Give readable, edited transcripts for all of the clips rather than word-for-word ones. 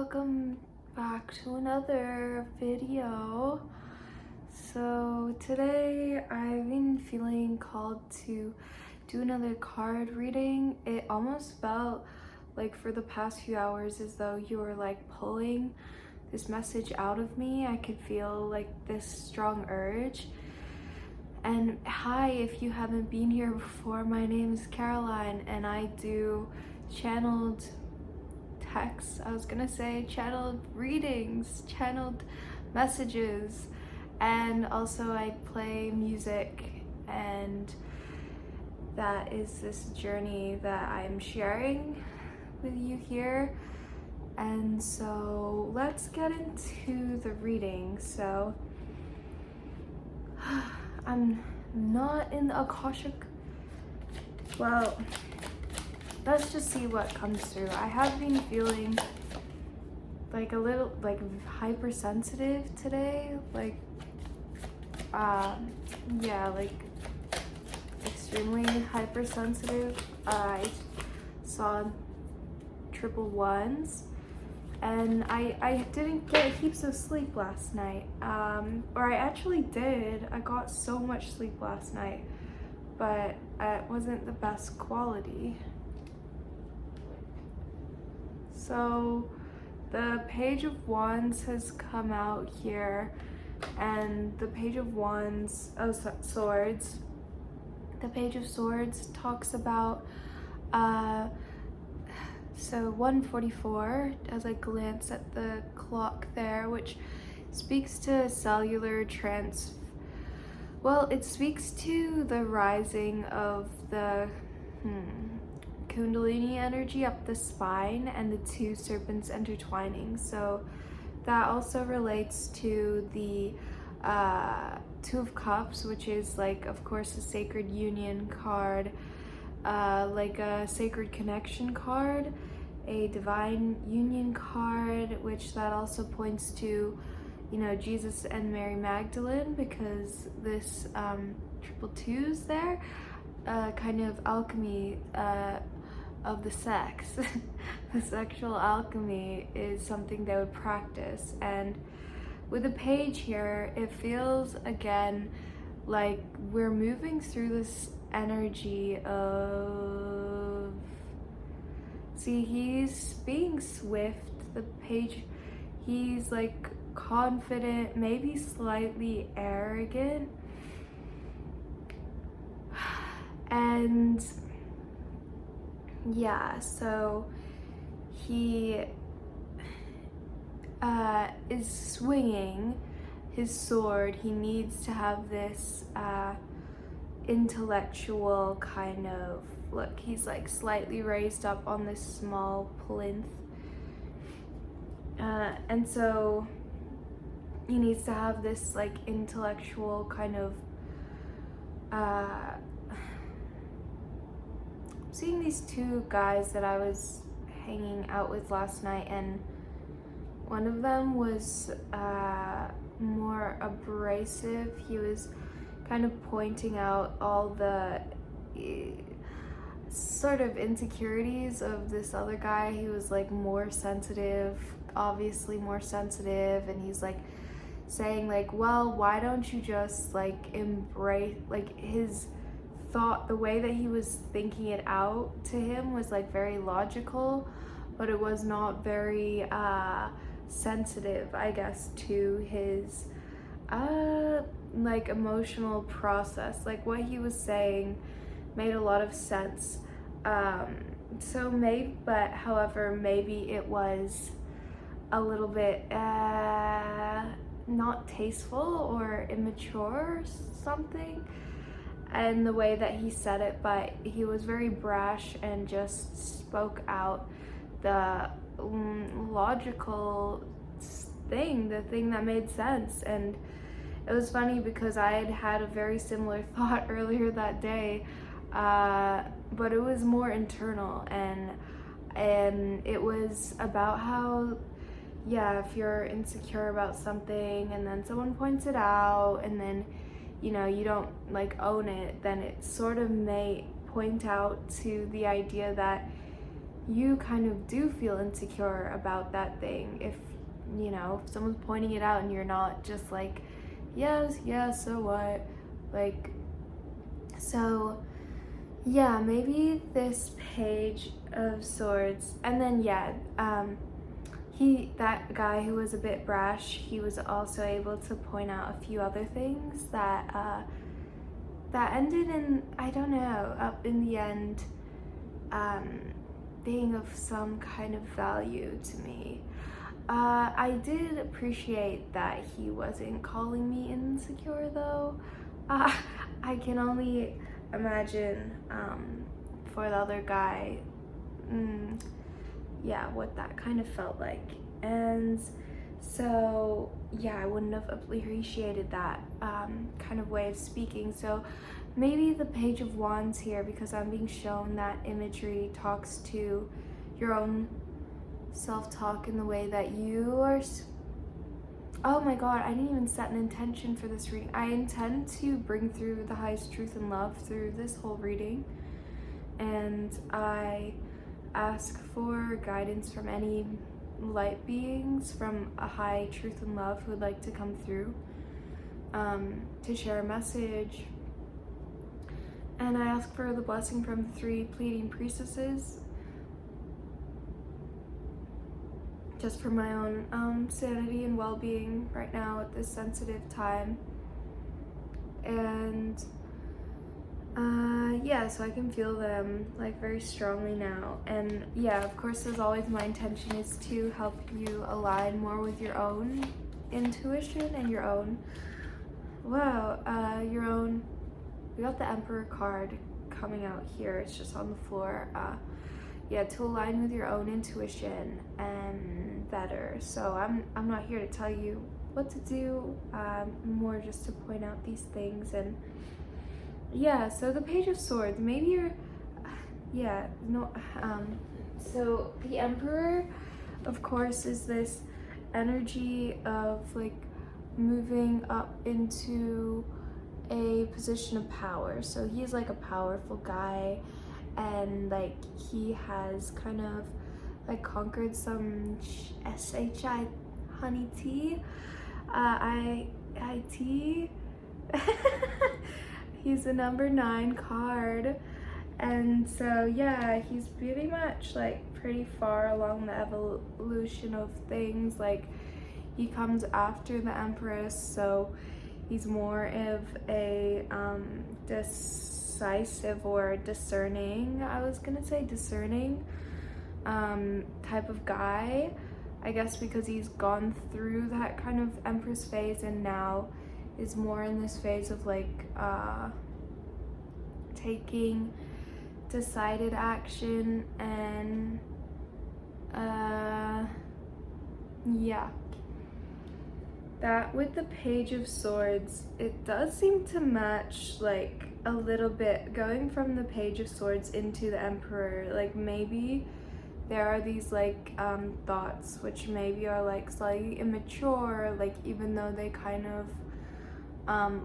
welcome back to another video. So today I've been feeling called to do another card reading. It almost felt like for the past few hours as though you were like pulling this message out of me. I could feel like this strong urge. And hi, if you haven't been here before, my name is Caroline and I do channeled channeled readings, channeled messages, and also I play music, and that is this journey that I'm sharing with you here. And so let's get into the reading. So I'm not in the Akashic. Well, let's just see what comes through. I have been feeling like a little like hypersensitive today, like like extremely hypersensitive. I saw triple ones and I didn't get heaps of sleep last night, or I actually did. I got so much sleep last night, but it wasn't the best quality. So the Page of Wands has come out here, and the Page of Wands, Swords. The Page of Swords talks about, so 1:44 as I glance at the clock there, which speaks to cellular it speaks to the rising of the Kundalini energy up the spine and the two serpents intertwining. So that also relates to the Two of Cups, which is like, of course, a sacred union card, like a sacred connection card, a divine union card, which that also points to, you know, Jesus and Mary Magdalene, because this triple twos there, kind of alchemy of the sex. The sexual alchemy is something they would practice. And with the page here, it feels again like we're moving through this energy of, see, he's being swift. The page, he's like confident, maybe slightly arrogant, and yeah, so he is swinging his sword. He needs to have this intellectual kind of look. He's like slightly raised up on this small plinth, and so he needs to have this like intellectual kind of seeing these two guys that I was hanging out with last night, and one of them was more abrasive. He was kind of pointing out all the sort of insecurities of this other guy. He was like more sensitive, obviously more sensitive, and he's like saying like, well, why don't you just like embrace, like his thought, the way that he was thinking it out to him was like very logical, but it was not very sensitive, I guess, to his like emotional process. Like what he was saying made a lot of sense. So maybe, but however, maybe it was a little bit not tasteful or immature or something, and the way that he said it, but he was very brash and just spoke out the logical thing, the thing that made sense. And it was funny because I had a very similar thought earlier that day, but it was more internal, and it was about how, yeah, if you're insecure about something and then someone points it out and then, you know, you don't like own it, then it sort of may point out to the idea that you kind of do feel insecure about that thing. If, you know, if someone's pointing it out and you're not just like, yes, yes, so what? Like, so yeah, maybe this Page of Swords, and then yeah, that guy who was a bit brash, he was also able to point out a few other things that ended in, I don't know, up in the end, being of some kind of value to me. I did appreciate that he wasn't calling me insecure though. I can only imagine for the other guy, yeah, what that kind of felt like. And so, yeah, I wouldn't have appreciated that kind of way of speaking. So maybe the Page of Wands here, because I'm being shown that imagery talks to your own self-talk in the way that you are. Oh my god, I didn't even set an intention for this reading. I intend to bring through the highest truth and love through this whole reading, and I ask for guidance from any light beings from a high truth and love who would like to come through to share a message. And I ask for the blessing from the 3 pleading priestesses, just for my own sanity and well-being right now at this sensitive time. And yeah, so I can feel them like very strongly now. And yeah, of course, as always, my intention is to help you align more with your own intuition and your own, your own, we got the Emperor card coming out here, it's just on the floor. Yeah, to align with your own intuition and better. So I'm not here to tell you what to do, more just to point out these things. And yeah, so the Page of Swords, maybe you're, yeah, no, so the Emperor, of course, is this energy of like moving up into a position of power. So he's like a powerful guy, and like he has kind of like conquered some SHI honey tea, IIT. He's a number 9 card, and so yeah, he's pretty much like pretty far along the evolution of things. Like he comes after the Empress, so he's more of a decisive or discerning, I was gonna say discerning, type of guy, I guess, because he's gone through that kind of Empress phase and now is more in this phase of like taking decided action. And yeah, that with the Page of Swords, it does seem to match like a little bit, going from the Page of Swords into the Emperor. Like maybe there are these like thoughts which maybe are like slightly immature, like even though they kind of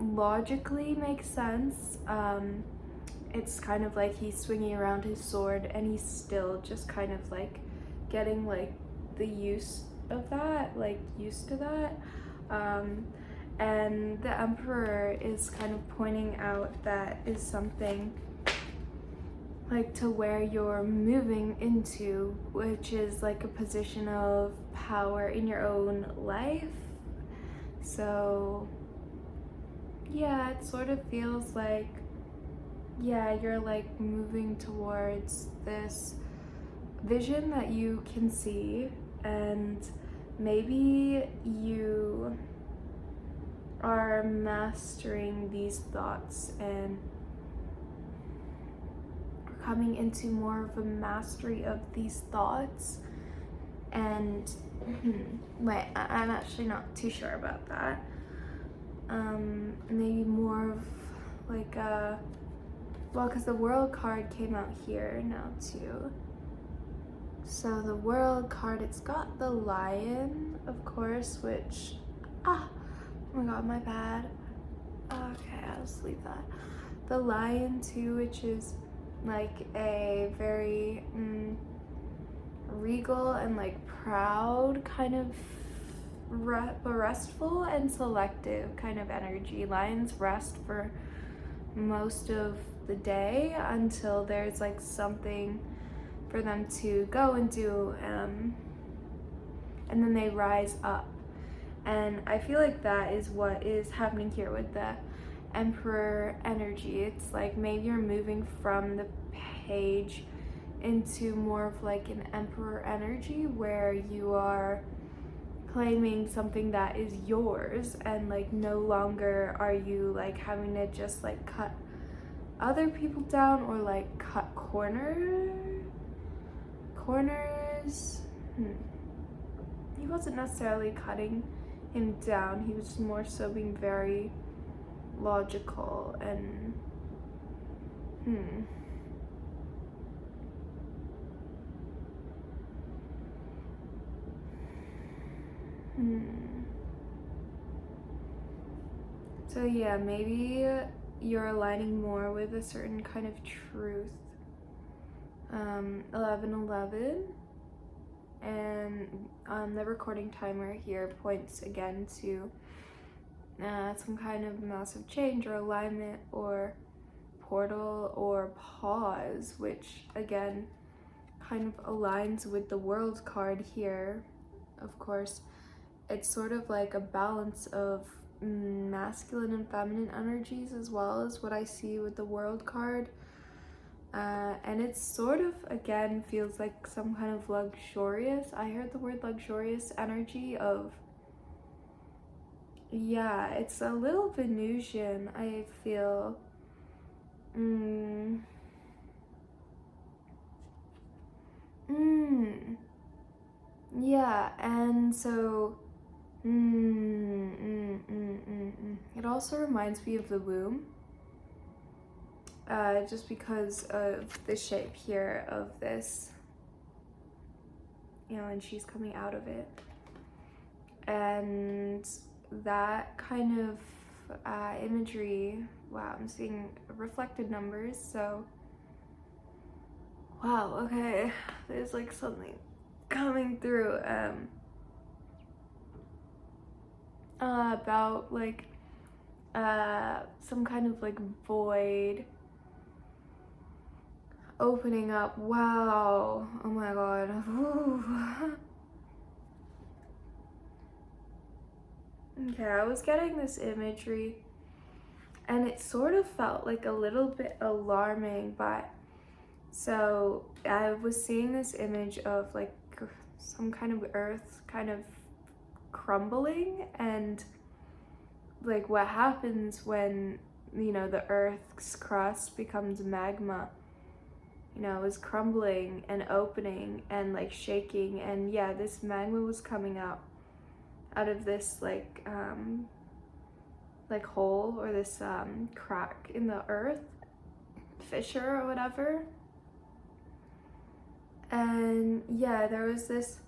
logically make sense, it's kind of like he's swinging around his sword and he's still just kind of like getting like the use of that, like used to that. And the Emperor is kind of pointing out that is something like to where you're moving into, which is like a position of power in your own life. So yeah, it sort of feels like, yeah, you're like moving towards this vision that you can see, and maybe you are mastering these thoughts and coming into more of a mastery of these thoughts. And wait, I'm actually not too sure about that. Maybe more of like a, well, because the World card came out here now too. So the World card, it's got the Lion, of course, which, oh my god, my bad. Okay, I'll just leave that. The Lion too, which is like a very regal and like proud kind of but restful and selective kind of energy. Lions rest for most of the day until there's like something for them to go and do, and then they rise up. And I feel like that is what is happening here with the Emperor energy. It's like maybe you're moving from the page into more of like an Emperor energy where you are claiming something that is yours, and like no longer are you like having to just like cut other people down or like cut corners. He wasn't necessarily cutting him down, he was more so being very logical and So yeah, maybe you're aligning more with a certain kind of truth. 11:11, and the recording timer here points again to some kind of massive change or alignment or portal or pause, which again kind of aligns with the World card here. Of course, it's sort of like a balance of masculine and feminine energies as well as what I see with the World card. And it's sort of, again, feels like some kind of luxurious. I heard the word luxurious energy of, yeah, it's a little Venusian, I feel. Yeah, and so, it also reminds me of the womb. Just because of the shape here of this, and she's coming out of it. And that kind of imagery, wow, I'm seeing reflected numbers, so, wow, okay, there's like something coming through, about like, some kind of like void opening up. Wow, oh my god. Ooh. Okay, I was getting this imagery and it sort of felt like a little bit alarming, but so I was seeing this image of like some kind of earth kind of crumbling, and like what happens when the earth's crust becomes magma, is crumbling and opening and like shaking, and yeah, this magma was coming out of this like hole or this crack in the earth, fissure or whatever. And yeah, there was this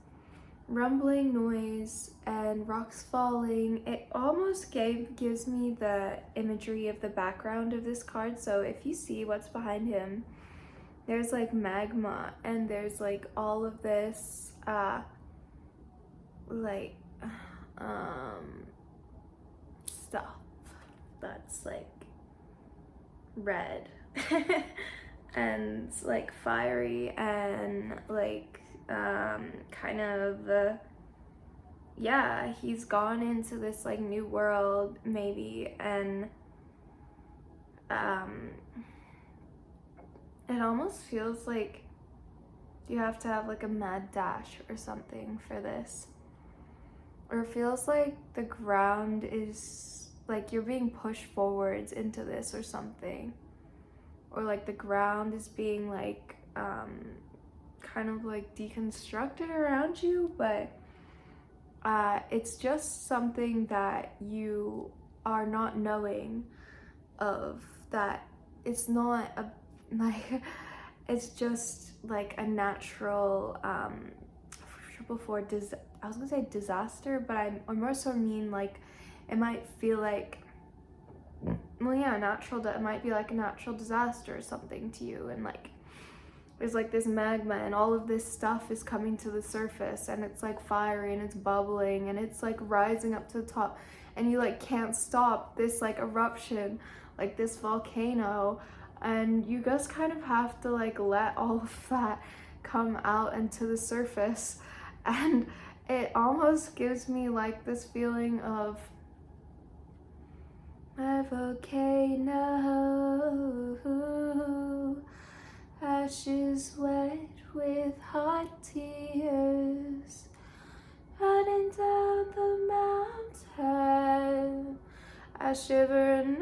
rumbling noise and rocks falling. It almost gives me the imagery of the background of this card. So if you see what's behind him, there's like magma, and there's like all of this like stuff that's like red and like fiery and like kind of yeah, he's gone into this like new world maybe, and it almost feels like you have to have like a mad dash or something for this, or it feels like the ground is like you're being pushed forwards into this or something, or like the ground is being like kind of like deconstructed around you, but it's just something that you are not knowing of, that it's not a like it's just like a natural before I was gonna say disaster, but I more so mean like it might feel like, well, yeah, natural, that it might be like a natural disaster or something to you, and like there's like this magma and all of this stuff is coming to the surface, and it's like fiery and it's bubbling and it's like rising up to the top, and you like can't stop this like eruption, like this volcano, and you just kind of have to like let all of that come out into the surface. And it almost gives me like this feeling of my volcano, ashes wet with hot tears, running down the mountain. I shiver and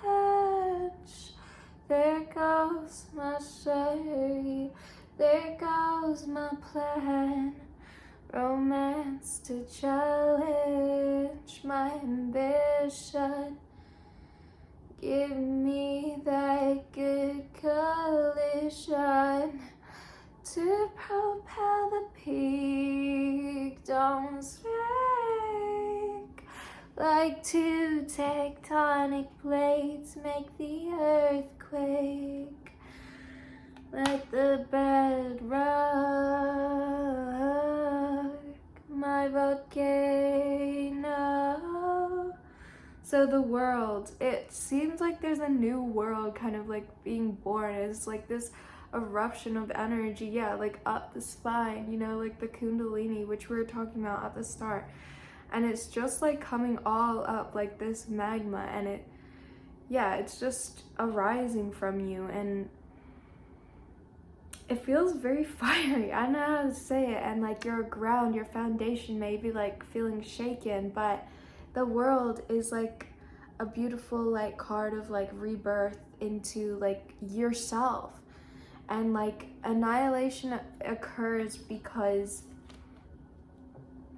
avalanche. There goes my story, there goes my plan. Romance to challenge my ambition. Give me that good collision to propel the peak. Don't break like two tectonic plates make the earthquake. Let the bedrock my volcano. So the world, it seems like there's a new world kind of like being born. It's like this eruption of energy, yeah, like up the spine, you know, like the kundalini, which we were talking about at the start. And it's just like coming all up like this magma, and it, yeah, it's just arising from you, and it feels very fiery. I don't know how to say it. And like your ground, your foundation may be like feeling shaken, but the world is like a beautiful like card of like rebirth into like yourself. And like annihilation occurs because,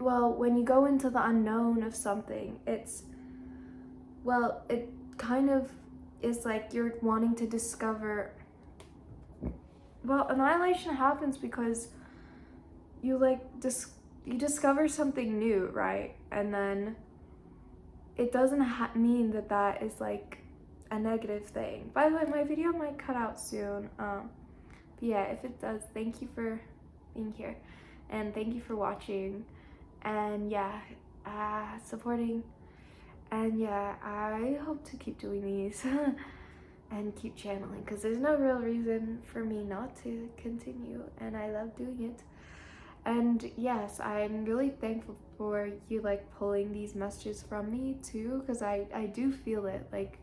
well, when you go into the unknown of something, it's, well, it kind of is like you're wanting to discover. Well, annihilation happens because you like you discover something new, right? And then it doesn't mean that that is like a negative thing. By the way, my video might cut out soon. But yeah, if it does, thank you for being here, and thank you for watching, and yeah, supporting, and yeah, I hope to keep doing these. And keep channeling, because there's no real reason for me not to continue, and I love doing it. And yes, I'm really thankful for you like pulling these messages from me too, because I do feel it. Like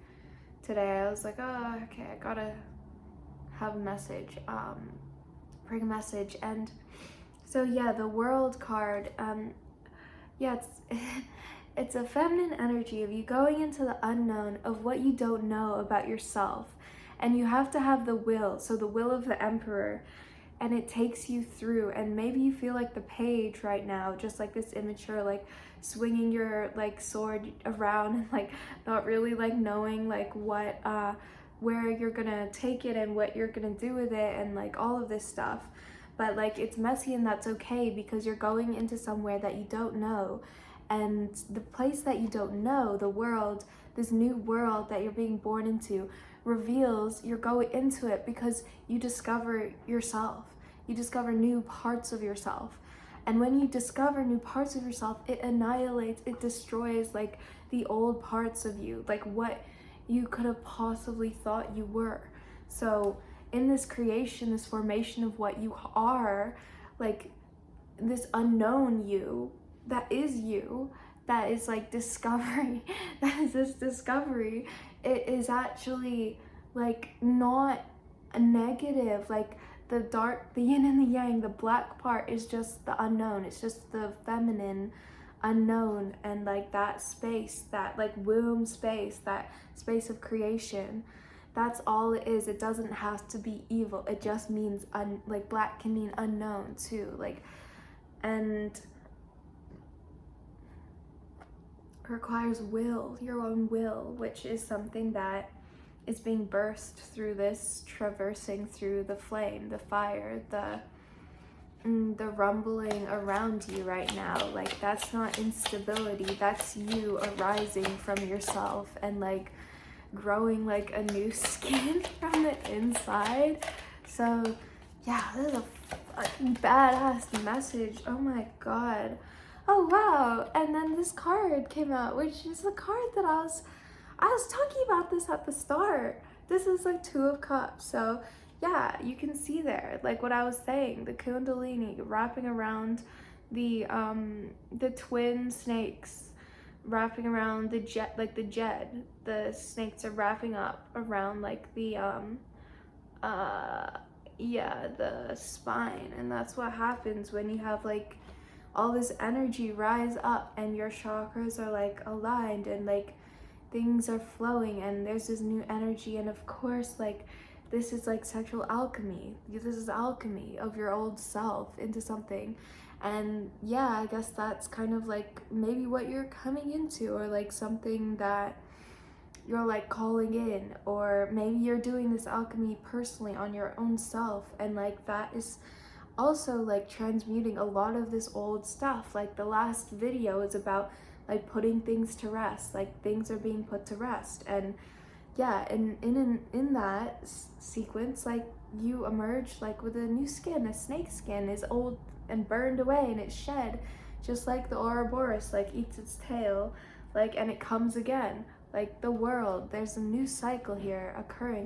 today I was like, oh, okay, I gotta have a message, bring a message. And so yeah, the world card, yeah, it's it's a feminine energy of you going into the unknown of what you don't know about yourself. And you have to have the will, so the will of the emperor, and it takes you through. And maybe you feel like the page right now, just like this immature, like swinging your like sword around and like not really like knowing like what, where you're gonna take it and what you're gonna do with it, and like all of this stuff. But like it's messy, and that's okay, because you're going into somewhere that you don't know. And the place that you don't know, the world, this new world that you're being born into, reveals you're going into it because you discover yourself. You discover new parts of yourself. And when you discover new parts of yourself, it annihilates, it destroys like the old parts of you, like what you could have possibly thought you were. So in this creation, this formation of what you are, like this unknown you, that is you, that is like discovery, that is this discovery, it is actually like not a negative. Like the dark, the yin and the yang, the black part is just the unknown, it's just the feminine unknown, and like that space, that like womb space, that space of creation, that's all it is. It doesn't have to be evil, it just means like black can mean unknown too, like, and requires will, your own will, which is something that is being burst through this, traversing through the flame, the fire, the rumbling around you right now. Like that's not instability, that's you arising from yourself and like growing like a new skin from the inside. So Yeah, this is a fucking badass message. Oh my god. Oh wow. And then this card came out, which is the card that I was talking about this at the start. This is like Two of Cups. So yeah, you can see there, like what I was saying, the Kundalini wrapping around the twin snakes, wrapping around the jet, like the Jed. The snakes are wrapping up around like the uh yeah, the spine. And that's what happens when you have like all this energy rise up and your chakras are like aligned and like things are flowing and there's this new energy. And of course, like, this is like sexual alchemy. This is alchemy of your old self into something. And yeah, I guess that's kind of like maybe what you're coming into, or like something that you're like calling in, or maybe you're doing this alchemy personally on your own self. And like that is also like transmuting a lot of this old stuff. Like the last video is about like putting things to rest, like things are being put to rest. And yeah, and in that sequence, like you emerge like with a new skin. A snake skin is old and burned away and it's shed, just like the Ouroboros like eats its tail, like, and it comes again. Like the world, there's a new cycle here occurring. Like